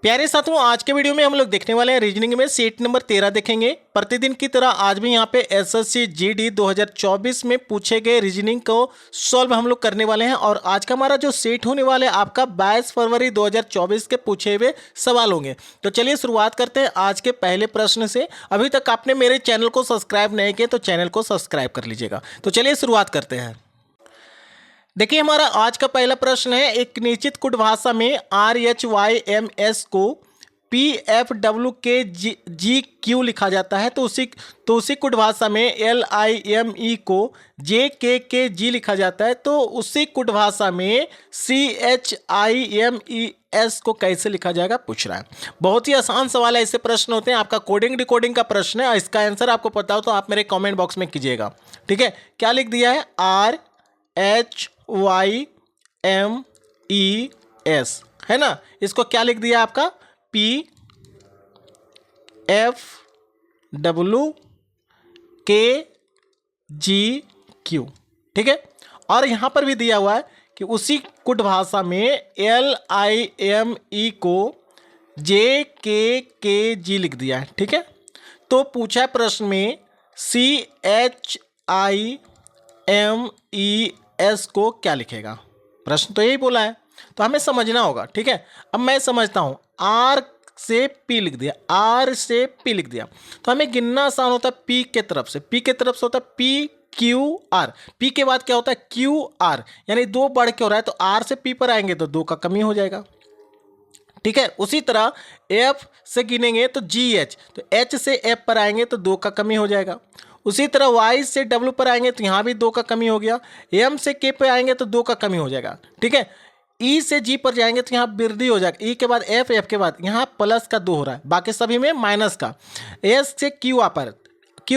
प्यारे साथियों, आज के वीडियो में हम लोग देखने वाले हैं रीजनिंग में सेट नंबर 13 देखेंगे। प्रतिदिन की तरह आज भी यहाँ पे एसएससी जीडी 2024 में पूछे गए रीजनिंग को सॉल्व हम लोग करने वाले हैं। और आज का हमारा जो सेट होने वाला है आपका 22 फरवरी 2024 के पूछे हुए सवाल होंगे। तो चलिए शुरुआत करते हैं आज के पहले प्रश्न से। अभी तक आपने मेरे चैनल को सब्सक्राइब नहीं किया तो चैनल को सब्सक्राइब कर लीजिएगा। तो चलिए शुरुआत करते हैं। देखिए, हमारा आज का पहला प्रश्न है, एक निश्चित कुट भाषा में RHYMS को PFWK लिखा जाता है, तो उसी कुट भाषा में LIME को JKKG लिखा जाता है, तो उसी कुट भाषा में CHIMES को कैसे लिखा जाएगा पूछ रहा है। बहुत ही आसान सवाल है, ऐसे प्रश्न होते हैं। आपका कोडिंग डिकोडिंग का प्रश्न है, इसका आंसर आपको पता हो तो आप मेरे कमेंट बॉक्स में कीजिएगा। ठीक है, क्या लिख दिया है? RHYMES है ना। इसको क्या लिख दिया आपका? PFWKGQ। ठीक है, और यहां पर भी दिया हुआ है कि उसी कुट भाषा में LIME को JKKG लिख दिया है। ठीक है, तो पूछा है प्रश्न में CHIMES को क्या लिखेगा। प्रश्न तो यही बोला है, तो हमें समझना होगा। ठीक है, अब मैं समझता हूं। R से P लिख दिया, R से P लिख दिया, तो हमें गिनना आसान होता है। P के तरफ से होता है PQR। P के बाद क्या होता है? QR, यानी दो बढ़ के हो रहा है, तो R से P पर आएंगे तो दो का कमी हो जाएगा। ठीक है, उसी तरह F से गिनेंगे तो GH, तो H से F पर आएंगे तो दो का कमी हो जाएगा। उसी तरह Y से W पर आएंगे तो यहाँ भी दो का कमी हो गया। M से K पर आएंगे तो दो का कमी हो जाएगा। ठीक है, E से G पर जाएंगे तो यहाँ वृद्धि हो जाएगा। E के बाद F, F के बाद यहाँ प्लस का दो हो रहा है, बाकी सभी में माइनस का। S से Q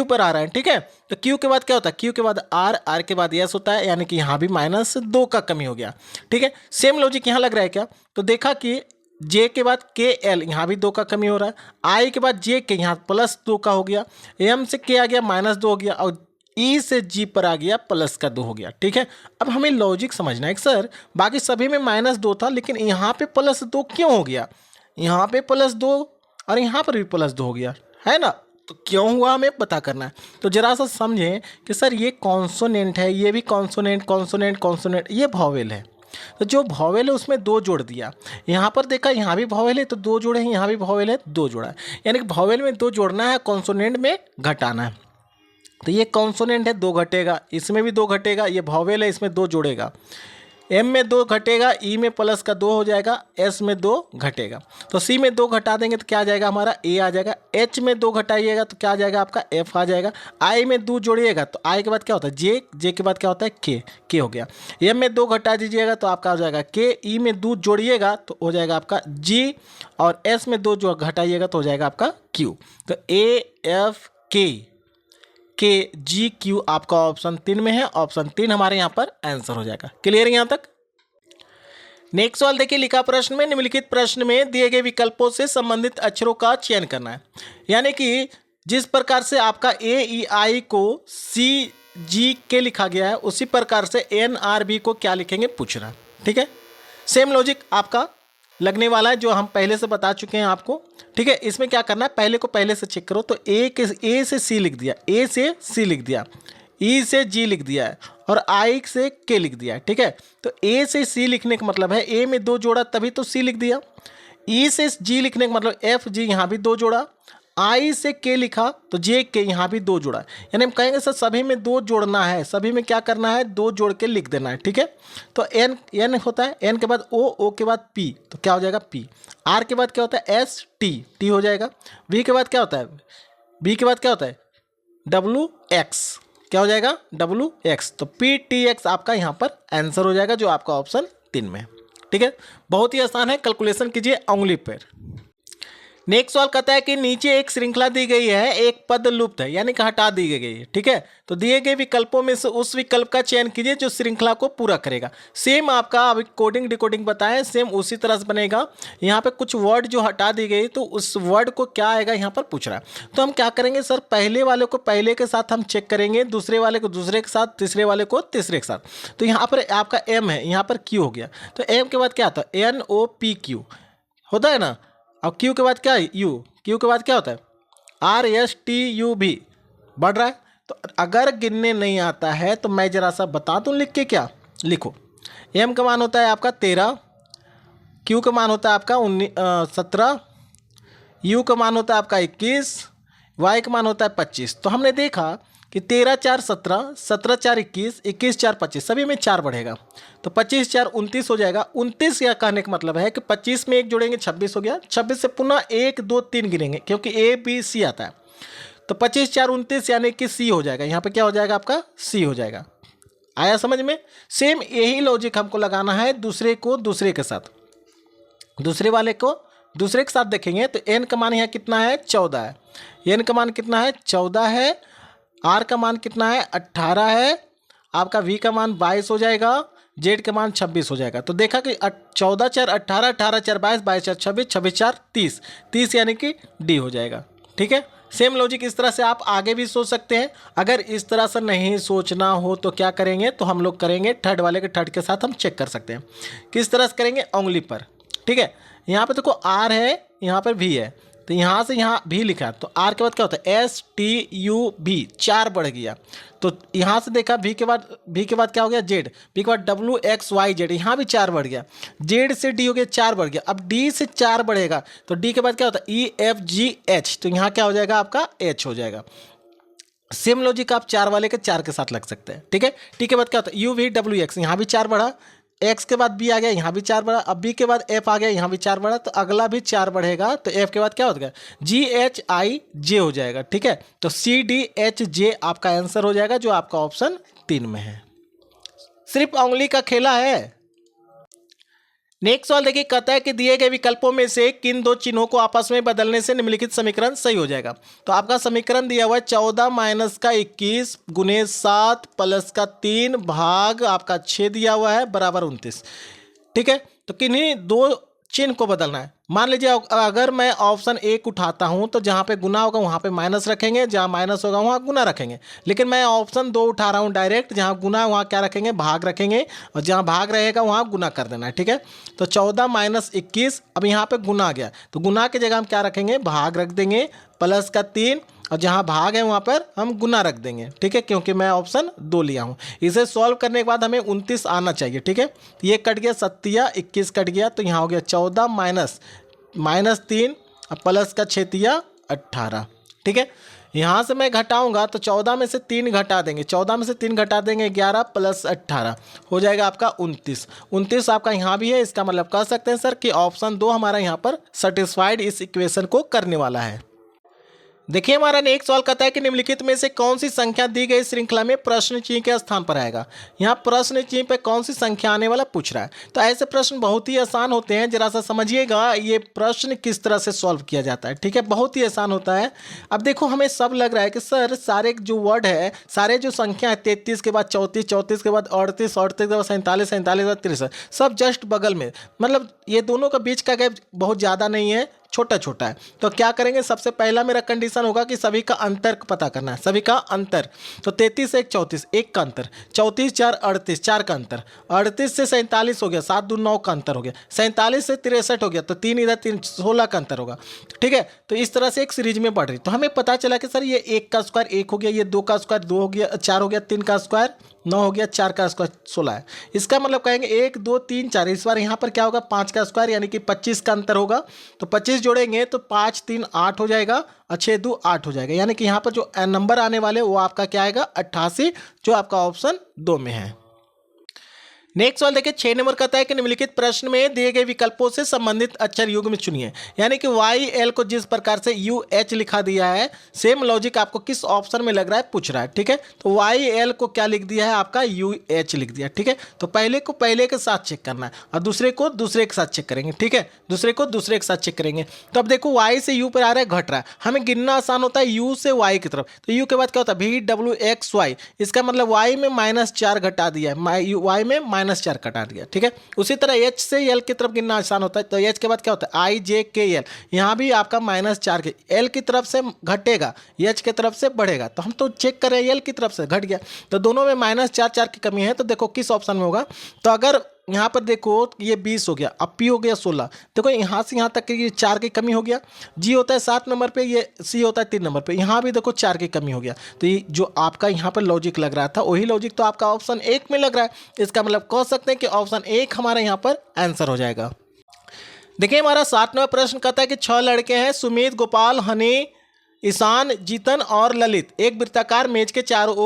पर आ रहा है। ठीक है, तो Q के बाद क्या होता है? Q के बाद R, R के बाद S होता है, यानी कि यहाँ भी माइनस दो का कमी हो गया। ठीक है, सेम लॉजिक यहाँ लग रहा है क्या? तो देखा कि J के बाद KL, यहाँ भी दो का कमी हो रहा है। I के बाद JK, यहाँ प्लस दो का हो गया। M से K आ गया, माइनस दो हो गया, और E से G पर आ गया, प्लस का दो हो गया। ठीक है, अब हमें लॉजिक समझना है। सर, बाकी सभी में माइनस दो था, लेकिन यहाँ पे प्लस दो क्यों हो गया? यहाँ पे प्लस दो और यहाँ पर भी प्लस दो हो गया, है ना। तो क्यों हुआ हमें पता करना है। तो जरा सा समझें कि सर ये कॉन्सोनेंट है, ये भी कॉन्सोनेंट, ये वॉवेल है। तो जो वॉवेल है उसमें दो जोड़ दिया। यहाँ पर देखा, यहाँ भी वॉवेल है तो दो जोड़े हैं, यहाँ भी वॉवेल है दो जोड़ा है, यानी कि वॉवेल में दो जोड़ना है, कॉन्सोनेंट में घटाना है। तो ये कॉन्सोनेंट है, दो घटेगा, इसमें भी दो घटेगा। ये वॉवेल है, इसमें दो जोड़ेगा। M में दो घटेगा, E में प्लस का दो हो जाएगा, S में दो घटेगा। तो C में दो घटा देंगे तो क्या आ जाएगा? हमारा A आ जाएगा। H में दो घटाइएगा तो क्या आ जाएगा? आपका F आ जाएगा। I में दो जोड़िएगा तो I के बाद क्या होता है? J, J के बाद क्या होता है? K हो गया। M में दो घटा दीजिएगा तो आपका हो जाएगा K, E में दो जोड़िएगा तो हो जाएगा आपका G, और S में दो जो घटाइएगा तो हो जाएगा आपका Q। तो AFKGQ आपका ऑप्शन 3 में है। ऑप्शन 3 हमारे यहाँ पर आंसर हो जाएगा। क्लियर यहाँ तक? नेक्स्ट सवाल देखिए, लिखा प्रश्न में, निम्नलिखित प्रश्न में दिए गए विकल्पों से संबंधित अक्षरों का चयन करना है। यानी कि जिस प्रकार से आपका AEI को CGK लिखा गया है, उसी प्रकार से NRB को क्या लिखेंगे पूछ रहा है। ठीक है, सेम लॉजिक आपका लगने वाला है जो हम पहले से बता चुके हैं आपको। ठीक है, इसमें क्या करना है, पहले को पहले से चेक करो। तो A से C लिख दिया, A से C लिख दिया, E से G लिख दिया है, और I से K लिख दिया है। ठीक है, तो A से C लिखने का मतलब है A में दो जोड़ा तभी तो C लिख दिया। E से G लिखने का मतलब FG, यहाँ भी दो जोड़ा। I से K लिखा तो JK, यहाँ भी दो जोड़ा। यानी हम कहेंगे सर सभी में दो जोड़ना है, सभी में क्या करना है? दो जोड़ के लिख देना है। ठीक है, तो N होता है, N के बाद O के बाद P, तो क्या हो जाएगा? P। R के बाद क्या होता है? S, T हो जाएगा। V के बाद क्या होता है? B के बाद क्या होता है? WX, क्या हो जाएगा? WX। तो PTX आपका यहाँ पर आंसर हो जाएगा, जो आपका ऑप्शन 3 में है। ठीक है, बहुत ही आसान है, कैलकुलेशन कीजिए उंगली पर। नेक्स्ट सवाल कहता है कि नीचे एक श्रृंखला दी गई है, एक पद लुप्त है, यानी कि हटा दी गई है। ठीक है, तो दिए गए विकल्पों में से उस विकल्प का चयन कीजिए जो श्रृंखला को पूरा करेगा। सेम आपका अभी कोडिंग डिकोडिंग बताएं, सेम उसी तरह से बनेगा। यहाँ पे कुछ वर्ड जो हटा दी गई, तो उस वर्ड को क्या आएगा यहाँ पर पूछ रहा है। तो हम क्या करेंगे सर, पहले वाले को पहले के साथ हम चेक करेंगे, दूसरे वाले को दूसरे के साथ, तीसरे वाले को तीसरे के साथ। तो यहाँ पर आपका M है, यहाँ पर Q हो गया, तो M के बाद क्या आता है? NOPQ होता है ना। अब क्यू के बाद क्या है, यू, क्यू के बाद क्या होता है, आर एस टी यू भी बढ़ रहा है। तो अगर गिनने नहीं आता है तो मैं जरा सा बता दूं लिख के, क्या लिखो, एम का मान होता है आपका 13, क्यू का मान होता है आपका 17, यू का मान होता है आपका 21, वाई का मान होता है 25। तो हमने देखा कि 13 4 17, 17 4 21, 21 4 25, सभी में 4 बढ़ेगा, तो 25 4 29 हो जाएगा। 29 या कहने का मतलब है कि 25 में 1 जोड़ेंगे 26 हो गया, 26 से पुनः 1 2 3 गिनेंगे क्योंकि ए बी सी आता है, तो 25 4 29 यानी कि सी हो जाएगा। यहाँ पे क्या हो जाएगा आपका, सी हो जाएगा। आया समझ में? सेम यही लॉजिक हमको लगाना है दूसरे को दूसरे के साथ, दूसरे वाले को दूसरे के साथ देखेंगे तो एन का मान यहाँ कितना है, 14 है, एन का मान कितना है, 14 है, आर का मान कितना है, 18 है, आपका वी का मान 22 हो जाएगा, जेड का मान 26 हो जाएगा। तो देखा कि 14 4 18, 18 4 22, 22 4 26, 26 4 30, 30 यानी कि डी हो जाएगा। ठीक है, सेम लॉजिक इस तरह से आप आगे भी सोच सकते हैं। अगर इस तरह से नहीं सोचना हो तो क्या करेंगे, तो हम लोग करेंगे थर्ड वाले के थर्ड के साथ हम चेक कर सकते हैं। किस तरह से करेंगे, उंगली पर। ठीक है, यहाँ पे देखो आर है, यहाँ पर भी है, तो यहाँ से यहाँ भी लिखा, तो आर के बाद क्या होता है, एस टी यू भी, 4 बढ़ गया। तो यहाँ से देखा भी के बाद क्या हो गया, जेड, भी के बाद डब्ल्यू एक्स वाई जेड, यहाँ भी 4 बढ़ गया, जेड से डी हो गया 4 बढ़ गया। अब डी से 4 बढ़ेगा तो डी के बाद क्या होता है, ई एफ जी एच, तो यहाँ क्या हो जाएगा आपका, एच हो जाएगा। सेम लॉजिक आप 4 वाले के 4 के साथ लग सकते हैं। ठीक है, टी के बाद क्या होता है, यू वी डब्ल्यू एक्स, यहाँ भी 4 बढ़ा, एक्स के बाद बी आ गया, यहाँ भी 4 बढ़ा, अब बी के बाद एफ आ गया, यहाँ भी 4 बढ़ा, तो अगला भी 4 बढ़ेगा, तो एफ के बाद क्या होगा, जी एच आई जे हो जाएगा। ठीक है, तो सी डी एच जे आपका आंसर हो जाएगा, जो आपका ऑप्शन 3 में है। सिर्फ उंगली का खेला है। नेक्स्ट सवाल देखिए, कहता है कि दिए गए विकल्पों में से किन दो चिन्हों को आपस में बदलने से निम्नलिखित समीकरण सही हो जाएगा। तो आपका समीकरण दिया हुआ है 14 माइनस का 21 गुने 7 प्लस का 3 भाग आपका 6 दिया हुआ है बराबर 29। ठीक है, तो किन्हीं दो चिन्ह को बदलना है। मान लीजिए अगर मैं ऑप्शन 1 उठाता हूं तो जहां पे गुना होगा वहां पे माइनस रखेंगे, जहां माइनस होगा वहां गुना रखेंगे। लेकिन मैं ऑप्शन 2 उठा रहा हूं डायरेक्ट, जहां गुना है वहां क्या रखेंगे, भाग रखेंगे, और जहां भाग रहेगा वहां गुना कर देना है। ठीक है, तो 14 माइनस 21, अब यहाँ पे गुना आ गया तो गुना की जगह हम क्या रखेंगे, भाग रख देंगे, प्लस का 3, और जहाँ भाग है वहाँ पर हम गुना रख देंगे। ठीक है, क्योंकि मैं ऑप्शन 2 लिया हूँ। इसे सॉल्व करने के बाद हमें 29 आना चाहिए। ठीक है, ये कट गया, 7 21 कट गया, तो यहाँ हो गया 14 माइनस 3 प्लस का 6 18। ठीक है, यहाँ से मैं घटाऊंगा तो 14 में से 3 घटा देंगे, 14 में से 3 घटा देंगे 11 प्लस 18 हो जाएगा आपका 29। 29 आपका यहाँ भी है, इसका मतलब कह सकते हैं सर कि ऑप्शन 2 हमारा यहाँ पर सेटिस्फाइड इस इक्वेशन को करने वाला है। देखिए हमारा नेक्स्ट सवाल कहता है कि निम्नलिखित में से कौन सी संख्या दी गई श्रृंखला में प्रश्न चिन्ह के स्थान पर आएगा। यहाँ प्रश्न चिन्ह पे कौन सी संख्या आने वाला पूछ रहा है। तो ऐसे प्रश्न बहुत ही आसान होते हैं, जरा सा समझिएगा ये प्रश्न किस तरह से सॉल्व किया जाता है। ठीक है, बहुत ही आसान होता है। अब देखो हमें सब लग रहा है कि सर सारे जो वर्ड है, सारे जो संख्या है 33 के बाद 34, 34 के बाद 38, 38 के बाद 47, 47 के बाद 63, सब जस्ट बगल में, मतलब ये दोनों का बीच का गैप बहुत ज़्यादा नहीं है, छोटा छोटा है। तो क्या करेंगे, सबसे पहला मेरा कंडीशन होगा कि सभी का अंतर पता करना है, सभी का अंतर। तो 33 से 34, 1 का अंतर, 34 4 38, 4 का अंतर, 38 से 47 हो गया, 7 2 9 का अंतर हो गया, 47 से 63 हो गया, तो 3 इधर 3 16 का अंतर होगा। ठीक है, तो इस तरह से एक सीरीज में बढ़ रही। तो हमें पता चला कि सर ये 1 का स्क्वायर 1 हो गया, ये 2 का स्क्वायर 2 हो गया, 4 हो गया, 3 का स्क्वायर 9 हो गया, 4 का स्क्वायर 16 है। इसका मतलब कहेंगे 1 2 3 4, इस बार यहाँ पर क्या होगा, 5 का स्क्वायर यानी कि 25 का अंतर होगा। तो 25 जोड़ेंगे तो 5 3 8 हो जाएगा, और 6 2 8 हो जाएगा, यानी कि यहाँ पर जो नंबर आने वाले वो आपका क्या आएगा, 88, जो आपका ऑप्शन 2 में है। नेक्स्ट सवाल देखिए 6 नंबर कहता है कि निम्नलिखित प्रश्न में दिए गए विकल्पों से संबंधित अक्षर युग्म चुनिए। यानी कि वाई एल को जिस प्रकार से यू एच लिखा दिया है, सेम लॉजिक आपको किस ऑप्शन में लग रहा है पूछ रहा है। ठीक है, तो वाई एल को क्या लिख दिया है आपका, यू एच लिख दिया। ठीक है, तो पहले को पहले के साथ चेक करना है और दूसरे को दूसरे के साथ चेक करेंगे। ठीक है, दूसरे को दूसरे के साथ चेक करेंगे। तो अब देखो वाई से यू पर आ रहा है, घट रहा है, हमें गिनना आसान होता है यू से वाई की तरफ। तो यू के बाद क्या होता है, वी डब्ल्यू एक्स वाई, इसका मतलब वाई में -4 घटा दिया है, वाई में -4 घटा दिया। ठीक है, उसी तरह एच से एल की तरफ गिनना आसान होता है। तो एच के बाद क्या होता है, आई जे के एल, यहाँ भी आपका -4 के, एल की तरफ से घटेगा, एच की तरफ से बढ़ेगा। तो हम तो चेक कर रहे हैं एल की तरफ से घट गया, तो दोनों में -4 4 की कमी है। तो देखो किस ऑप्शन में होगा। तो अगर यहाँ पर देखो ये 20 हो गया, अब पी हो गया 16। देखो यहाँ से यहाँ तक ये 4 की कमी हो गया। जी होता है 7 नंबर पे, ये सी होता है 3 नंबर पे, यहाँ भी देखो 4 की कमी हो गया। तो ये जो आपका यहाँ पर लॉजिक लग रहा था वही लॉजिक तो आपका ऑप्शन 1 में लग रहा है। इसका मतलब कह सकते हैं कि ऑप्शन 1 हमारा यहाँ पर आंसर हो जाएगा। देखिए हमारा 7वां प्रश्न कहता है कि 6 लड़के हैं, सुमित, गोपाल, हनी, ईशान, जीतन और ललित एक वृत्ताकार मेज के चारों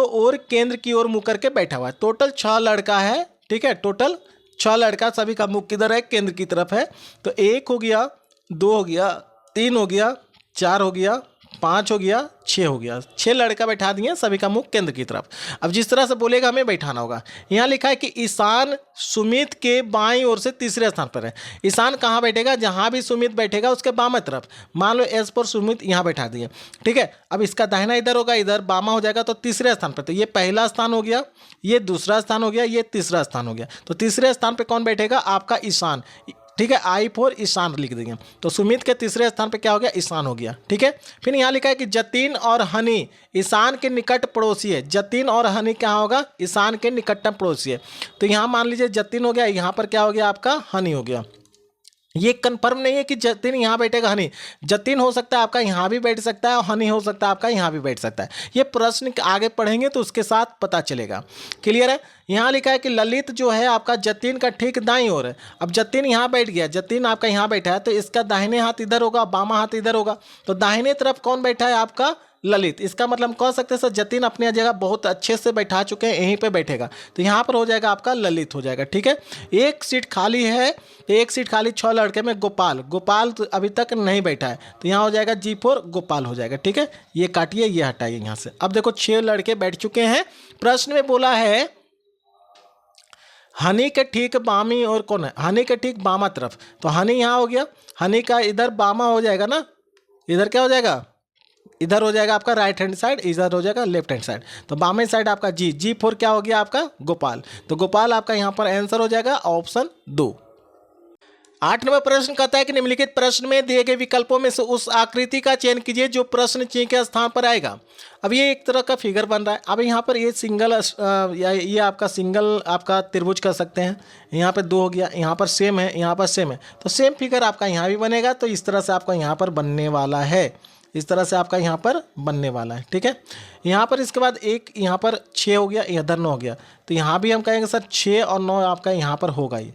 ओर केंद्र की ओर मुंह करके बैठा हुआ है। टोटल 6 लड़का है, ठीक है, टोटल 6 लड़का, सभी का मुख किधर है, केंद्र की तरफ है। तो 1 हो गया, 2 हो गया, 3 हो गया, 4 हो गया, 5 हो गया, 6 हो गया। 6 लड़का बैठा दिए, सभी का मुख केंद्र की तरफ। अब जिस तरह से बोलेगा हमें बैठाना होगा। यहाँ लिखा है कि ईशान सुमित के बाईं ओर से तीसरे स्थान पर है। ईशान कहाँ बैठेगा, जहाँ भी सुमित बैठेगा उसके बामा तरफ। मान लो एस पर सुमित यहाँ बैठा दिए, ठीक है। अब इसका दाहिना इधर होगा, इधर बामा हो जाएगा, तो तीसरे स्थान पर। तो ये पहला स्थान हो गया, ये दूसरा स्थान हो गया, ये तीसरा स्थान हो गया। तो तीसरे स्थान पर कौन बैठेगा, आपका ईशान, ठीक है। आई फॉर ईशान लिख देंगे। तो सुमित के तीसरे स्थान पे क्या हो गया, ईशान हो गया, ठीक है। फिर यहाँ लिखा है कि जतिन और हनी ईशान के निकट पड़ोसी है। जतिन और हनी क्या होगा, ईशान के निकटतम पड़ोसी है। तो यहाँ मान लीजिए जतिन हो गया, यहाँ पर क्या हो गया आपका, हनी हो गया। ये कंफर्म नहीं है कि जतिन यहाँ बैठेगा, हनी, जतिन हो सकता है आपका यहाँ भी बैठ सकता है और हनी हो सकता है आपका यहाँ भी बैठ सकता है। ये प्रश्न आगे पढ़ेंगे तो उसके साथ पता चलेगा। क्लियर है। यहाँ लिखा है कि ललित जो है आपका जतिन का ठीक दाईं ओर है। अब जतिन यहाँ बैठ गया, जतिन आपका यहाँ बैठा है, तो इसका दाहिने हाथ इधर होगा, बामा हाथ इधर होगा। तो दाहिने तरफ कौन बैठा है आपका, ललित। इसका मतलब कह सकते हैं सर जतिन अपनी जगह बहुत अच्छे से बैठा चुके हैं, यहीं पे बैठेगा। तो यहाँ पर हो जाएगा आपका ललित हो जाएगा, ठीक है। एक सीट खाली है, एक सीट खाली 6 लड़के में गोपाल तो अभी तक नहीं बैठा है, तो यहाँ हो जाएगा जी फोर गोपाल हो जाएगा, ठीक है। ये काटिए, ये हटाइए यहाँ से। अब देखो 6 लड़के बैठ चुके हैं। प्रश्न में बोला है हनी के ठीक बामी और कौन है, हनी के ठीक बामा तरफ। तो हनी यहाँ हो गया, हनी का इधर बामा हो जाएगा ना, इधर क्या हो जाएगा, इधर हो जाएगा आपका राइट हैंड साइड, इधर हो जाएगा लेफ्ट हैंड साइड। तो बामे साइड आपका जी फोर क्या हो गया आपका, गोपाल। तो गोपाल आपका यहाँ पर आंसर हो जाएगा ऑप्शन 2। 8 नंबर प्रश्न कहता है कि निम्नलिखित प्रश्न में दिए गए विकल्पों में से उस आकृति का चयन कीजिए जो प्रश्न चिन्ह के स्थान पर आएगा। अब ये एक तरह का फिगर बन रहा है। अब यहाँ पर ये सिंगल ये आपका सिंगल आपका त्रिभुज कर सकते हैं। यहाँ पे 2 हो गया, यहाँ पर सेम है, यहाँ पर सेम है, तो सेम फिगर आपका यहाँ भी बनेगा। तो इस तरह से आपका यहाँ पर बनने वाला है, इस तरह से आपका यहाँ पर बनने वाला है, ठीक है। यहाँ पर इसके बाद एक यहाँ पर 6 हो गया, इधर 9 हो गया। तो यहाँ भी हम कहेंगे सर 6 और 9 आपका यहाँ पर होगा ही।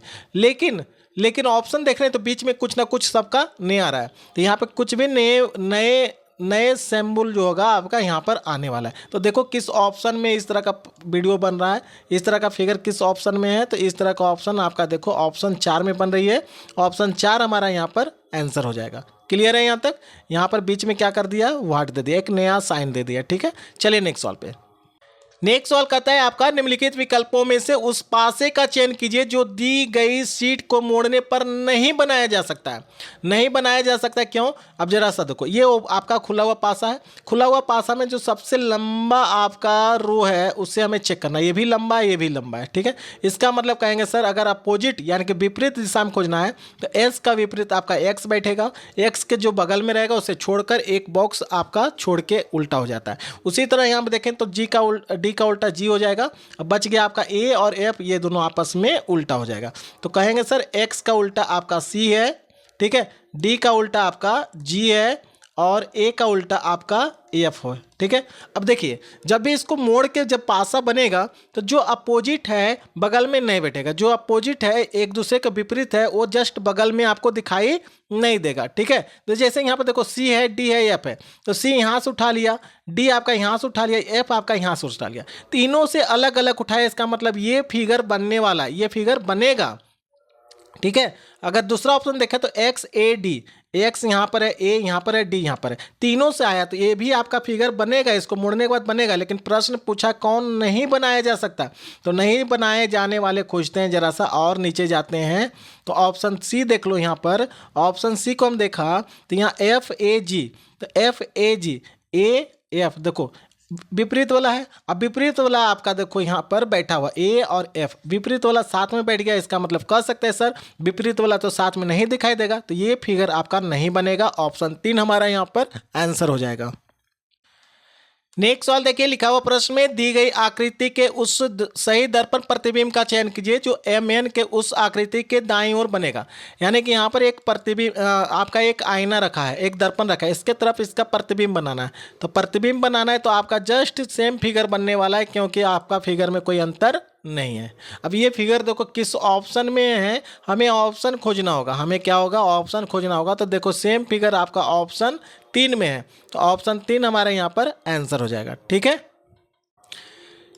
लेकिन ऑप्शन देख रहे हैं तो बीच में कुछ ना कुछ सबका नहीं आ रहा है। तो यहाँ पे कुछ भी नए सिंबल जो होगा आपका यहाँ पर आने वाला है। तो देखो किस ऑप्शन में इस तरह का वीडियो बन रहा है, इस तरह का फिगर किस ऑप्शन में है। तो इस तरह का ऑप्शन आपका देखो ऑप्शन 4 में बन रही है। ऑप्शन 4 हमारा यहाँ पर आंसर हो जाएगा। क्लियर है यहाँ तक। यहाँ पर बीच में क्या कर दिया, वाट दे दिया, एक नया साइन दे दिया, ठीक है। चलिए नेक्स्ट सवाल पे। नेक्स्ट सवाल कहता है आपका निम्नलिखित विकल्पों में से उस पासे का चयन कीजिए जो दी गई सीट को मोड़ने पर नहीं बनाया जा सकता है। नहीं बनाया जा सकता है क्यों, अब जरा सा देखो, ये आपका खुला हुआ पासा है। खुला हुआ पासा में जो सबसे लंबा आपका रो है उससे हमें चेक करना है। ये भी लंबा है, ये भी लंबा है, ठीक है। इसका मतलब कहेंगे सर अगर अपोजिट यानी कि विपरीत दिशा में खोजना है तो एस का विपरीत आपका एक्स बैठेगा। एक्स के जो बगल में रहेगा उसे छोड़कर एक बॉक्स आपका छोड़ के उल्टा हो जाता है। उसी तरह यहाँ पर देखें तो डी का उल्टा जी हो जाएगा। अब बच गया आपका ए और एफ, ये दोनों आपस में उल्टा हो जाएगा। तो कहेंगे सर एक्स का उल्टा आपका सी है, ठीक है। डी का उल्टा आपका जी है और ए का उल्टा आपका एफ हो, ठीक है। अब देखिए जब भी इसको मोड़ के जब पासा बनेगा तो जो अपोजिट है बगल में नहीं बैठेगा। जो अपोजिट है एक दूसरे के विपरीत है वो जस्ट बगल में आपको दिखाई नहीं देगा, ठीक है। तो जैसे यहाँ पर देखो सी है, डी है, एफ है, तो सी यहाँ से उठा लिया, डी आपका यहाँ से उठा लिया, एफ आपका यहाँ से उठा लिया, तीनों से अलग अलग उठाया। इसका मतलब ये फिगर बनने वाला है, ये फिगर बनेगा, ठीक है। अगर दूसरा ऑप्शन देखें तो एक्स ए डी, एक्स यहाँ पर है, ए यहाँ पर है, डी यहाँ पर है, तीनों से आया तो ये भी आपका फिगर बनेगा, इसको मोड़ने के बाद बनेगा। लेकिन प्रश्न पूछा कौन नहीं बनाया जा सकता, तो नहीं बनाए जाने वाले खोजते हैं। जरा सा और नीचे जाते हैं तो ऑप्शन सी देख लो। यहाँ पर ऑप्शन सी को हम देखा तो यहाँ एफ ए जी, तो F A ji, A F देखो विपरीत वाला है। अब विपरीत वाला आपका देखो यहाँ पर बैठा हुआ ए और एफ, विपरीत वाला साथ में बैठ गया। इसका मतलब कह सकते हैं सर विपरीत वाला तो साथ में नहीं दिखाई देगा, तो ये फिगर आपका नहीं बनेगा। ऑप्शन 3 हमारा यहाँ पर आंसर हो जाएगा। नेक्स्ट सवाल देखिए, लिखा हुआ प्रश्न में दी गई आकृति के उस सही दर्पण प्रतिबिंब का चयन कीजिए जो एम के उस आकृति के दाईं ओर बनेगा। यानी कि यहाँ पर एक प्रतिबिंब आपका एक आईना रखा है, एक दर्पण रखा है, इसके तरफ इसका प्रतिबिंब बनाना है। तो प्रतिबिंब बनाना है तो आपका जस्ट सेम फिगर बनने वाला है, क्योंकि आपका फिगर में कोई अंतर नहीं है। अब ये फिगर देखो किस ऑप्शन में है, हमें ऑप्शन खोजना होगा। हमें क्या होगा, ऑप्शन खोजना होगा। तो देखो सेम फिगर आपका ऑप्शन 3 में है, तो ऑप्शन 3 हमारे यहाँ पर आंसर हो जाएगा। ठीक है।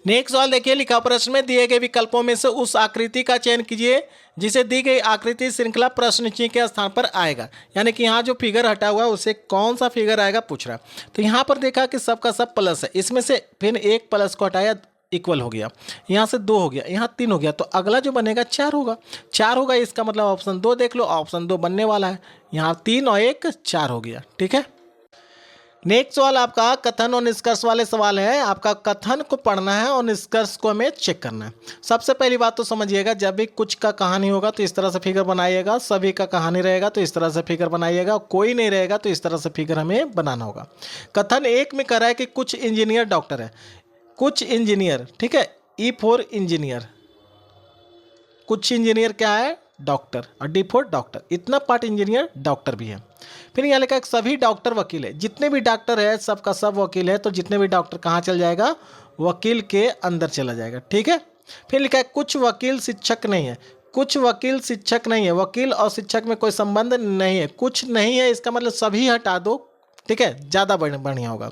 नेक्स्ट सवाल देखिए, लिखा प्रश्न में दिए गए विकल्पों में से उस आकृति का चयन कीजिए जिसे दी गई आकृति श्रृंखला प्रश्न चिन्ह के स्थान पर आएगा। यानी कि यहाँ जो फिगर हटा हुआ है उसे कौन सा फिगर आएगा पूछ रहा है। तो यहाँ पर देखा कि सबका सब प्लस है, इसमें से फिर एक प्लस को हटाया, इक्वल हो गया, यहाँ से 2 हो गया, यहाँ 3 हो गया, तो अगला जो बनेगा 4 होगा। 4 होगा, इसका मतलब ऑप्शन 2 देख लो, ऑप्शन 2 बनने वाला है। यहाँ 3 और 1 4 हो गया। ठीक है। नेक्स्ट सवाल आपका कथन और निष्कर्ष वाले सवाल है। आपका कथन को पढ़ना है और निष्कर्ष को हमें चेक करना है। सबसे पहली बात तो समझिएगा, जब भी कुछ का कहानी होगा तो इस तरह से फिगर बनाइएगा, सभी का कहानी रहेगा तो इस तरह से फिगर बनाइएगा, कोई नहीं रहेगा तो इस तरह से फिगर हमें बनाना होगा। कथन 1 में कह रहा है कि कुछ इंजीनियर डॉक्टर है, कुछ इंजीनियर, ठीक है, ई फॉर इंजीनियर, कुछ इंजीनियर क्या है, डॉक्टर, और डी फॉर डॉक्टर, इतना पार्ट इंजीनियर डॉक्टर भी है। फिर यहाँ लिखा है सभी डॉक्टर वकील है, जितने भी डॉक्टर है सबका सब वकील है, तो जितने भी डॉक्टर कहाँ चल जाएगा, वकील के अंदर चला जाएगा। ठीक है। फिर लिखा है कुछ वकील शिक्षक नहीं है, कुछ वकील शिक्षक नहीं है, वकील और शिक्षक में कोई संबंध नहीं है, कुछ नहीं है, इसका मतलब सभी हटा दो। ठीक है, ज़्यादा बढ़िया होगा।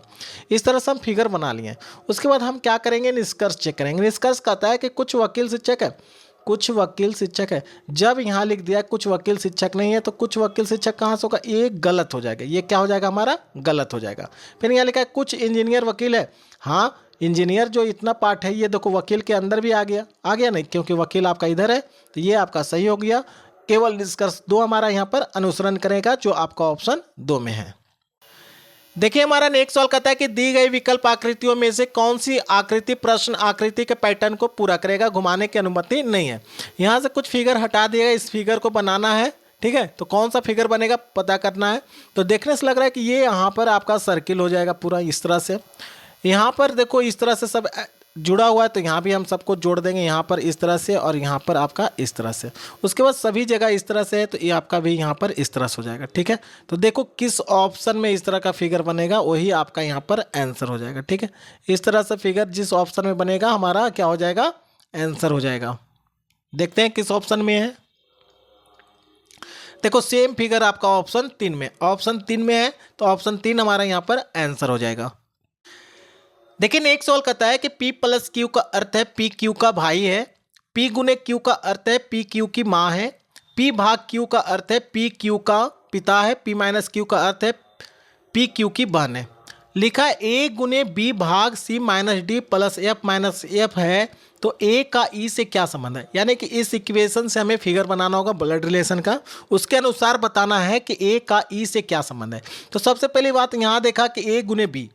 इस तरह से हम फिगर बना लिए। उसके बाद हम क्या करेंगे, निष्कर्ष चेक करेंगे। निष्कर्ष कहता है कि कुछ वकील शिक्षक है, कुछ वकील शिक्षक है। जब यहाँ लिख दिया कुछ वकील शिक्षक नहीं है, तो कुछ वकील शिक्षक कहाँ से होगा, ये गलत हो जाएगा, ये क्या हो जाएगा, हमारा गलत हो जाएगा। फिर यहाँ लिखा है कुछ इंजीनियर वकील है, हाँ इंजीनियर जो इतना पार्ट है ये देखो वकील के अंदर भी आ गया नहीं, क्योंकि वकील आपका इधर है, तो ये आपका सही हो गया। केवल निष्कर्ष 2 हमारा यहाँ पर अनुसरण करेगा, जो आपका ऑप्शन 2 में है। देखिए हमारा नेक्स्ट सवाल कहता है कि दी गई विकल्प आकृतियों में से कौन सी आकृति प्रश्न आकृति के पैटर्न को पूरा करेगा, घुमाने की अनुमति नहीं है। यहाँ से कुछ फिगर हटा दिएगा, इस फिगर को बनाना है। ठीक है, तो कौन सा फिगर बनेगा पता करना है। तो देखने से लग रहा है कि ये यहाँ पर आपका सर्किल हो जाएगा पूरा इस तरह से। यहाँ पर देखो इस तरह से सब जुड़ा हुआ है, तो यहाँ भी हम सबको जोड़ देंगे, यहाँ पर इस तरह से और यहाँ पर आपका इस तरह से। उसके बाद सभी जगह इस तरह से है, तो ये आपका भी यहाँ पर इस तरह से हो जाएगा। ठीक है, तो देखो किस ऑप्शन में इस तरह का फिगर बनेगा, वही आपका यहाँ पर आंसर हो जाएगा। ठीक है, इस तरह से फिगर जिस ऑप्शन में बनेगा हमारा क्या हो जाएगा, आंसर हो जाएगा। देखते हैं किस ऑप्शन में है। देखो सेम फिगर आपका ऑप्शन 3 में, ऑप्शन 3 में है, तो ऑप्शन 3 हमारा यहाँ पर आंसर हो जाएगा। देखिए नेक्स्ट सवाल कहता है कि P प्लस क्यू का अर्थ है P क्यू का भाई है, P गुने क्यू का अर्थ है P क्यू की माँ है, P भाग क्यू का अर्थ है P क्यू का पिता है, P माइनस क्यू का अर्थ है P क्यू की बहन है। लिखा है A गुने B भाग C minus D plus F minus F है, तो A का E से क्या संबंध है। यानी कि इस इक्वेशन से हमें फिगर बनाना होगा ब्लड रिलेशन का, उसके अनुसार बताना है कि A का E से क्या संबंध है। तो सबसे पहली बात यहाँ देखा कि A गुने B,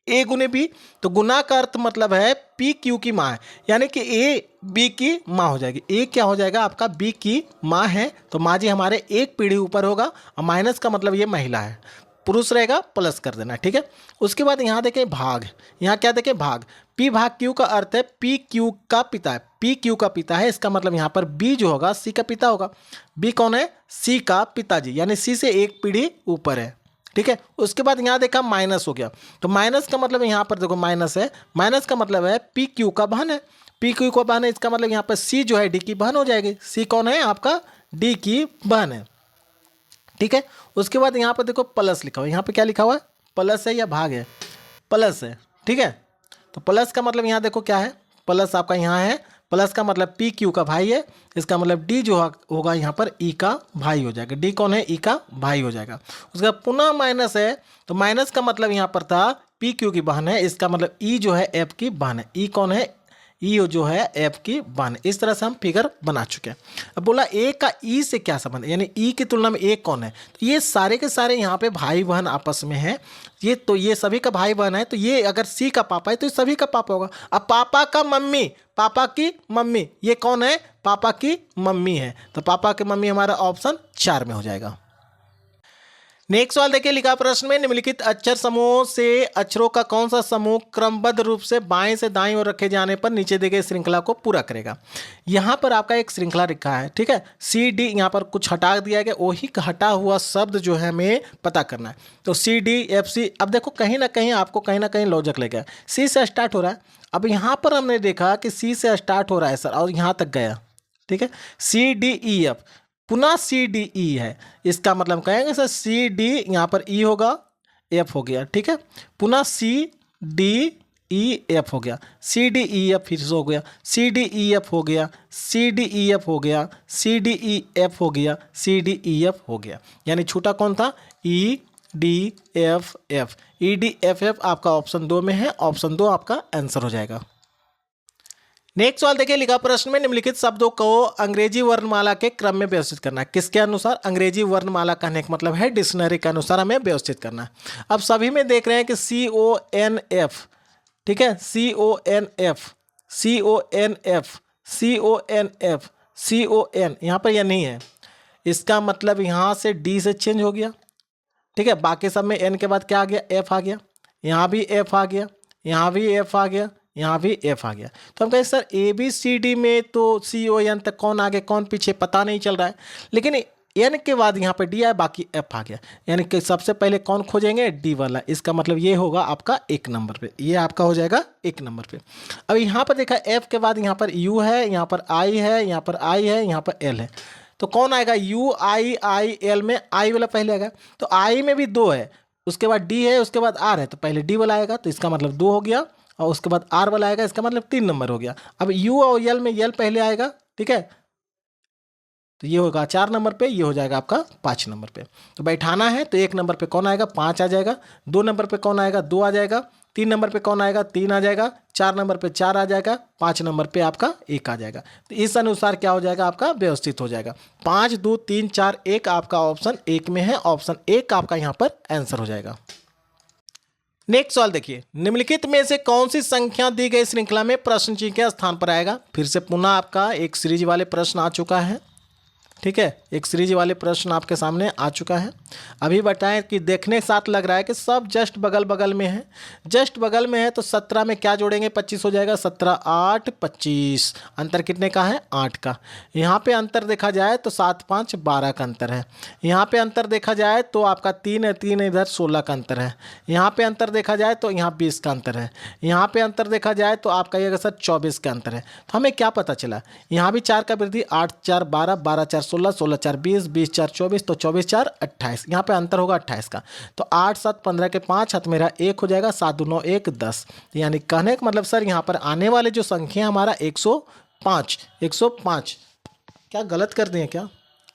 ए गुने बी, तो गुना का अर्थ मतलब है पी क्यू की माँ है, यानी कि ए बी की माँ हो जाएगी। ए क्या हो जाएगा आपका, बी की माँ है, तो माँ जी हमारे एक पीढ़ी ऊपर होगा, और माइनस का मतलब ये महिला है, पुरुष रहेगा प्लस कर देना। ठीक है, उसके बाद यहाँ देखें भाग, यहाँ क्या देखें भाग, पी भाग क्यू का अर्थ है पी क्यू का पिता है, पी क्यू का पिता है, इसका मतलब यहाँ पर बी जो होगा सी का पिता होगा। बी कौन है, सी का पिताजी, यानी सी से एक पीढ़ी ऊपर है। ठीक है, उसके बाद यहाँ देखा माइनस हो गया, तो माइनस का मतलब यहाँ पर देखो माइनस है, माइनस का मतलब है पी क्यू का बहन है, पी क्यू का बहन है, इसका मतलब यहाँ पर सी जो है डी की बहन हो जाएगी। सी कौन है आपका, डी की बहन है। ठीक है, उसके बाद यहाँ पर देखो प्लस लिखा हुआ है, यहाँ पे क्या लिखा हुआ है, प्लस है या भाग है, प्लस है। ठीक है, तो प्लस का मतलब यहाँ देखो क्या है, प्लस आपका यहाँ है, प्लस का मतलब पी क्यू का भाई है, इसका मतलब डी जो होगा यहाँ पर ई का भाई हो जाएगा। डी कौन है, ई का भाई हो जाएगा। उसका पुनः माइनस है, तो माइनस का मतलब यहाँ पर था पी क्यू की बहन है, इसका मतलब ई जो है एफ की बहन है। ई कौन है, ई जो है एफ की बहन। इस तरह से हम फिगर बना चुके हैं। अब बोला ए का ई से क्या संबंध है, यानी ई की तुलना में ए कौन है, तो ये सारे के सारे यहाँ पे भाई बहन आपस में हैं, ये तो ये सभी का भाई बहन है, तो ये अगर सी का पापा है तो ये सभी का पापा होगा। अब पापा का मम्मी, पापा की मम्मी, ये कौन है, पापा की मम्मी है, तो पापा की मम्मी हमारा ऑप्शन 4 में हो जाएगा। नेक्स्ट सवाल देखिए, लिखा प्रश्न में निम्नलिखित अक्षर समूह से अक्षरों का कौन सा समूह क्रमबद्ध रूप से बाएं से दाएं ओर रखे जाने पर नीचे दी गई श्रृंखला को पूरा करेगा। यहाँ पर आपका एक श्रृंखला लिखा है, ठीक है, सी डी, यहाँ पर कुछ हटा दिया गया, वही हटा हुआ शब्द जो है हमें पता करना है। तो सी डी एफ सी, अब देखो कहीं ना कहीं आपको कहीं ना कहीं लॉजिक लग गया, सी से स्टार्ट हो रहा है। अब यहाँ पर हमने देखा कि सी से स्टार्ट हो रहा है सर और यहाँ तक गया, ठीक है, सी डी ई एफ, पुनः सी डी ई है, इसका मतलब कहेंगे सर सी डी, यहाँ पर ई होगा, एफ हो गया, ठीक है, पुनः सी डी ई एफ हो गया, सी डी ई एफ फिर से हो गया, सी डी ई एफ हो गया, सी डी ई एफ हो गया, सी डी ई एफ हो गया, सी डी ई एफ हो गया, यानी छूटा कौन था, E D F F, E D F F आपका ऑप्शन 2 में है, ऑप्शन 2 आपका आंसर हो जाएगा। नेक्स्ट सवाल देखिए, लिखा प्रश्न में निम्नलिखित शब्दों को अंग्रेजी वर्णमाला के क्रम में व्यवस्थित करना है। किसके अनुसार, अंग्रेजी वर्णमाला कहने का मतलब है डिक्शनरी के अनुसार हमें व्यवस्थित करना है। अब सभी में देख रहे हैं कि सी ओ एन एफ, ठीक है, सी ओ एन एफ, सी ओ एन एफ, सी ओ एन एफ, सी ओ एन, यहाँ पर यह नहीं है, इसका मतलब यहाँ से डी से चेंज हो गया, ठीक है, बाकी सब में एन के बाद क्या आ गया, एफ आ गया, यहाँ भी एफ आ गया, यहाँ भी एफ आ गया, यहाँ भी एफ आ गया। तो हम कहें sir A B C D में तो सी ओ एन तक कौन आगे कौन पीछे पता नहीं चल रहा है, लेकिन एन के बाद यहाँ पे डी आया, बाकी एफ आ गया, यानी कि सबसे पहले कौन खोजेंगे, डी वाला, इसका मतलब ये होगा आपका 1 नंबर पे, ये आपका हो जाएगा 1 नंबर पे। अब यहाँ पर देखा एफ के बाद यहाँ पर यू है, यहाँ पर आई है, यहाँ पर आई है, यहाँ पर एल है, तो कौन आएगा, यू आई आई एल में आई वाला पहले आएगा, तो आई में भी 2 है, उसके बाद डी है, उसके बाद आर है, तो पहले डी वाला आएगा, तो इसका मतलब 2 हो गया, और उसके बाद आर वाला आएगा, इसका मतलब 3 नंबर हो गया। अब यू और यल में यल पहले आएगा, ठीक है, तो ये होगा 4 नंबर पे, ये हो जाएगा आपका 5 नंबर पे। तो बैठाना है तो 1 नंबर पे कौन आएगा, 5 आ जाएगा, 2 नंबर पे कौन आएगा, 2 आ जाएगा, 3 नंबर पे कौन आएगा, 3 आ जाएगा, 4 नंबर पे 4 आ जाएगा, 5 नंबर पे आपका 1 आ जाएगा। तो इस अनुसार क्या हो जाएगा, आपका व्यवस्थित हो जाएगा। 5 2 3 4 1 आपका ऑप्शन 1 में है, ऑप्शन 1 आपका यहाँ पर आंसर हो जाएगा। नेक्स्ट सवाल देखिए, निम्नलिखित में से कौन सी संख्या दी गई श्रृंखला में प्रश्न चिन्ह के स्थान पर आएगा। फिर से पुनः आपका एक सीरीज वाले प्रश्न आ चुका है, ठीक है, एक सीरीज वाले प्रश्न आपके सामने आ चुका है। अभी बताएं कि देखने के साथ लग रहा है कि सब जस्ट बगल बगल में है, जस्ट बगल में है, तो 17 में क्या जोड़ेंगे, 25 हो जाएगा, 17 8 25, अंतर कितने का है, 8 का। यहाँ पे अंतर देखा जाए तो 7 5 12 का अंतर है। यहाँ पे अंतर देखा जाए तो आपका 3 है, 3 इधर 16 का अंतर है। यहाँ पे अंतर देखा जाए तो यहाँ 20 का अंतर है। यहाँ पे अंतर देखा जाए तो आपका ये सर 24 का अंतर है। तो हमें क्या पता चला, यहाँ भी 4 का वृद्धि, 8 4 12, 12 4 16, 16 4 20, 20 4 24, तो 24 4 28, यहाँ पे अंतर होगा 28 का। तो 8 7 15 के 5 हाथ मेरा 1 हो जाएगा, 7 2 9 1 10। यानी कहने का मतलब सर यहाँ पर आने वाले जो संख्या हमारा 105, 105 क्या गलत कर दिए क्या,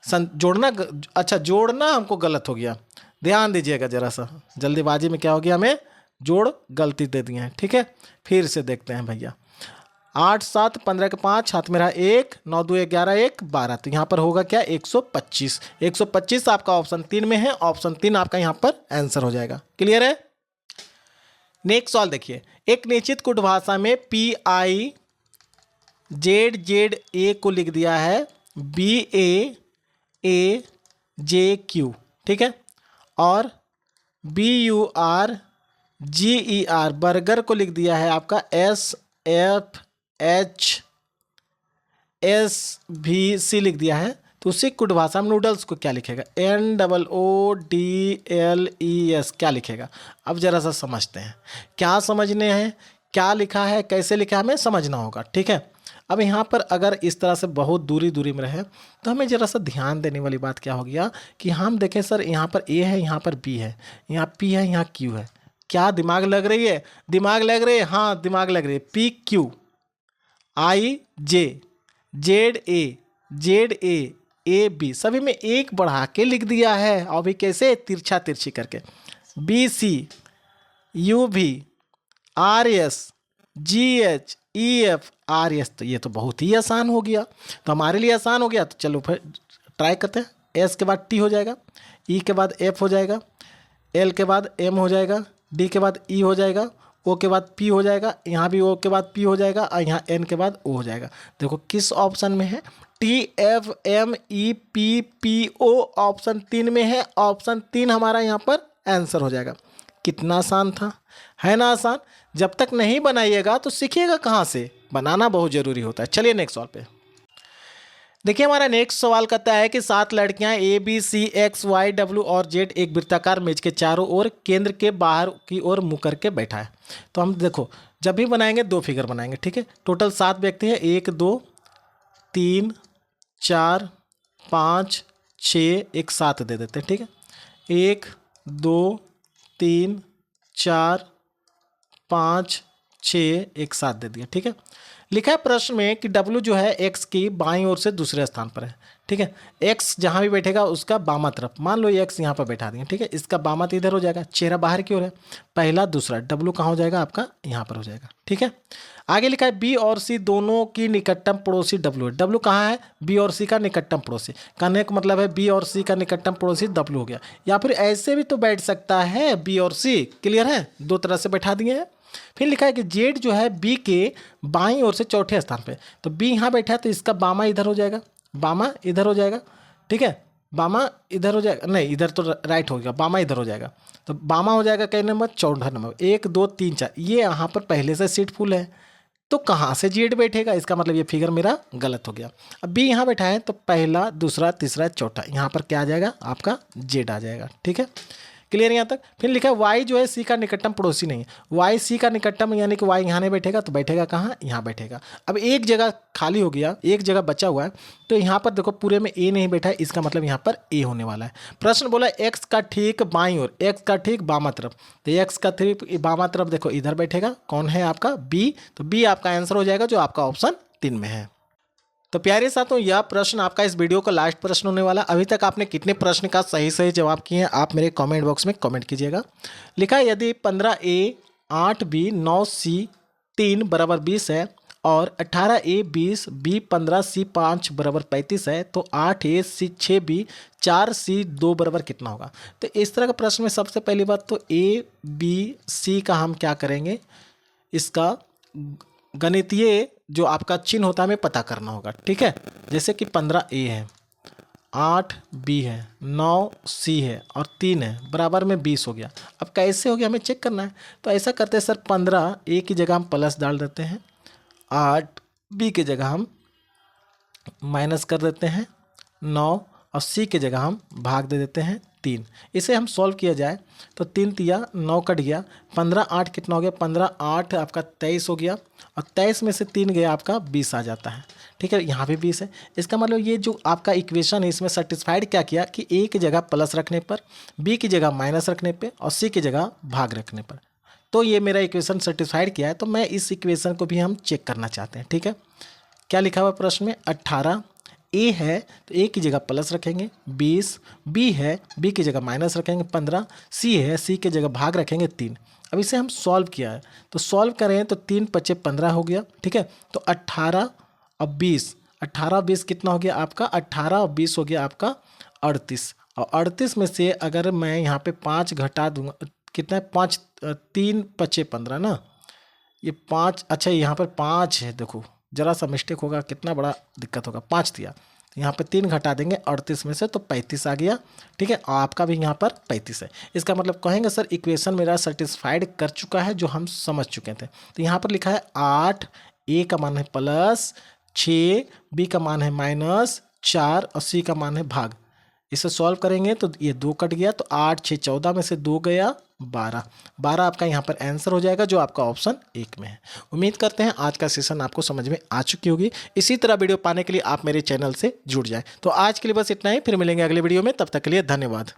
जोड़ना, अच्छा जोड़ना हमको गलत हो गया, ध्यान दीजिएगा जरा सा, जल्दीबाजी में क्या हो गया, हमें जोड़ गलती दे दिए हैं, ठीक है। फिर से देखते हैं भैया, 8 7 15 के 5 हाथ मेरा 1, 9 2 11 1 12, तो यहाँ पर होगा क्या, 125। 125 आपका ऑप्शन 3 में है, ऑप्शन 3 आपका यहाँ पर आंसर हो जाएगा। क्लियर है। नेक्स्ट सवाल देखिए, एक निश्चित कुट भाषा में P I Z Z A को लिख दिया है बी ए जे क्यू, ठीक है, और B U R G E R burger को लिख दिया है आपका एस एफ एच एस भी सी लिख दिया है, तो उसी कुट भाषा में नूडल्स को क्या लिखेगा, NOODLES क्या लिखेगा। अब जरा सा समझते हैं, क्या समझने हैं, क्या लिखा है, कैसे लिखा है, हमें समझना होगा, ठीक है। अब यहाँ पर अगर इस तरह से बहुत दूरी दूरी में रहे तो हमें ज़रा सा ध्यान देने वाली बात क्या हो गया कि हम देखें सर यहाँ पर ए है, यहाँ पर बी है, यहाँ पी है, यहाँ क्यू है, क्या दिमाग लग रही है, दिमाग लग रही है, हाँ दिमाग लग रही है, P Q I J Z A B सभी में एक बढ़ा के लिख दिया है, और भी कैसे, तिरछा तिरछी करके, बी सी यू भी R S G H E F R S, तो ये तो बहुत ही आसान हो गया, तो हमारे लिए आसान हो गया। तो चलो फिर ट्राई करते हैं, एस के बाद टी हो जाएगा, ई के बाद एफ हो जाएगा, एल के बाद एम हो जाएगा, डी के बाद ई हो जाएगा, ओ के बाद पी हो जाएगा, यहाँ भी ओ के बाद पी हो जाएगा, और यहाँ एन के बाद ओ हो जाएगा। देखो किस ऑप्शन में है, TFMEPPO ऑप्शन 3 में है। ऑप्शन 3 हमारा यहाँ पर आंसर हो जाएगा। कितना आसान था, है ना आसान। जब तक नहीं बनाइएगा तो सीखिएगा कहाँ से, बनाना बहुत ज़रूरी होता है। चलिए नेक्स्ट सवाल पे देखिए। हमारा नेक्स्ट सवाल कहता है कि 7 लड़कियां ABCXYW और Z एक वृत्ताकार मेज के चारों ओर केंद्र के बाहर की ओर मुँह करके बैठा है। तो हम देखो जब भी बनाएंगे 2 फिगर बनाएंगे, ठीक है। टोटल 7 व्यक्ति हैं, 1 2 3 4 5 6, एक 7 दे देते हैं, ठीक है। 1 2 3 4 5 6, एक 7 दे दिया, ठीक है। लिखा है प्रश्न में कि W जो है X की बाईं ओर से दूसरे स्थान पर है, ठीक है। X जहाँ भी बैठेगा उसका बामा तरफ, मान लो X यहाँ पर बैठा देंगे, ठीक है। इसका बामा तो इधर हो जाएगा, चेहरा बाहर की ओर है, पहला दूसरा। W कहाँ हो जाएगा आपका, यहाँ पर हो जाएगा, ठीक है। आगे लिखा है B और C दोनों की निकटतम पड़ोसी W है। W कहाँ है, B और C का निकटतम पड़ोसी। कहने का मतलब है B और C का निकटतम पड़ोसी W हो गया। या फिर ऐसे भी तो बैठ सकता है B और C, क्लियर है, 2 तरह से बैठा दिए हैं। फिर लिखा है कि Z जो है B के बाईं ओर से चौथे स्थान पे, तो B यहाँ बैठा है तो इसका बामा इधर हो जाएगा, बामा इधर हो जाएगा, ठीक है। बामा इधर हो जाएगा, नहीं इधर तो राइट हो गया, बामा इधर हो जाएगा। तो बामा हो जाएगा कई नंबर, चौथा नंबर। 1 2 3 4, ये यहाँ पर पहले से सीट फुल है, तो कहाँ से Z बैठेगा, इसका मतलब ये फिगर मेरा गलत हो गया। अब B यहाँ बैठा है तो पहला दूसरा तीसरा चौथा, यहाँ पर क्या आ जाएगा आपका Z आ जाएगा, ठीक है। क्लियर यहाँ तक। फिर लिखा है Y जो है C का निकटतम पड़ोसी नहीं है। Y C का निकटतम, यानी कि Y यहाँ नहीं बैठेगा तो बैठेगा कहाँ, यहाँ बैठेगा। अब एक जगह खाली हो गया, एक जगह बचा हुआ है, तो यहाँ पर देखो पूरे में A नहीं बैठा है, इसका मतलब यहाँ पर A होने वाला है। प्रश्न बोला X का ठीक बाईं ओर, X का ठीक बामा तरफ, तो X का ठीक बामा तरफ देखो इधर बैठेगा, कौन है आपका B, तो B आपका आंसर हो जाएगा जो आपका ऑप्शन 3 में है। तो प्यारे साथियों, यह प्रश्न आपका इस वीडियो का लास्ट प्रश्न होने वाला। अभी तक आपने कितने प्रश्न का सही जवाब किए हैं आप मेरे कमेंट बॉक्स में कमेंट कीजिएगा। लिखा है यदि 15A 8B 9C 3 बराबर 20 है और 18A 20 B 15 C 5 बराबर 35 है, तो 8A C 6B 4C 2 बराबर कितना होगा। तो इस तरह का प्रश्न में सबसे पहली बात तो A B C का हम क्या करेंगे, इसका गणितीय जो आपका चिन्ह होता है हमें पता करना होगा, ठीक है। जैसे कि 15A है, 8B है, 9C है और 3 है, बराबर में 20 हो गया। अब कैसे हो गया हमें चेक करना है, तो ऐसा करते हैं सर, 15A की जगह हम प्लस डाल देते हैं, 8B की जगह हम माइनस कर देते हैं 9 और C की जगह हम भाग दे देते हैं 3। इसे हम सॉल्व किया जाए तो 3 तिया 9 कट गया, 15 8 कितना हो गया, 15 8 आपका 23 हो गया और 23 में से 3 गया आपका 20 आ जाता है, ठीक है। यहाँ भी 20 है। इसका मतलब ये जो आपका इक्वेशन है इसमें सेटिस्फाइड क्या किया कि A की जगह प्लस रखने पर, B की जगह माइनस रखने पर और C की जगह भाग रखने पर, तो ये मेरा इक्वेशन सेटिस्फाइड किया है। तो मैं इस इक्वेशन को भी हम चेक करना चाहते हैं, ठीक है। क्या लिखा हुआ प्रश्न में, 18 A है तो A की जगह प्लस रखेंगे, 20 B है, B की जगह माइनस रखेंगे, 15 C है, C की जगह भाग रखेंगे 3। अब इसे हम सॉल्व किया है तो सॉल्व करें तो 3 5 15 हो गया, ठीक है। तो 18 और 20, 18 20 कितना हो गया आपका, 18 और 20 हो गया आपका 38। और 38 में से अगर मैं यहाँ पे 5 घटा दूंगा, कितना है 5 3 5 15 ना, ये 5, अच्छा यहाँ पर 5 है, देखो जरा सा मिस्टेक होगा, कितना बड़ा दिक्कत होगा, 5 दिया, यहाँ पे 3 घटा देंगे 38 में से तो 35 आ गया, ठीक है। आपका भी यहाँ पर 35 है। इसका मतलब कहेंगे सर इक्वेशन मेरा सेटिस्फाइड कर चुका है, जो हम समझ चुके थे। तो यहाँ पर लिखा है 8 A का मान है प्लस, 6 B का मान है माइनस, 4 और C का मान है भाग। इसे सॉल्व करेंगे तो ये 2 कट गया, तो 8 6 14 में से 2 गया 12, 12 आपका यहाँ पर आंसर हो जाएगा जो आपका ऑप्शन 1 में है। उम्मीद करते हैं आज का सेशन आपको समझ में आ चुकी होगी। इसी तरह वीडियो पाने के लिए आप मेरे चैनल से जुड़ जाएं। तो आज के लिए बस इतना ही, फिर मिलेंगे अगले वीडियो में, तब तक के लिए धन्यवाद।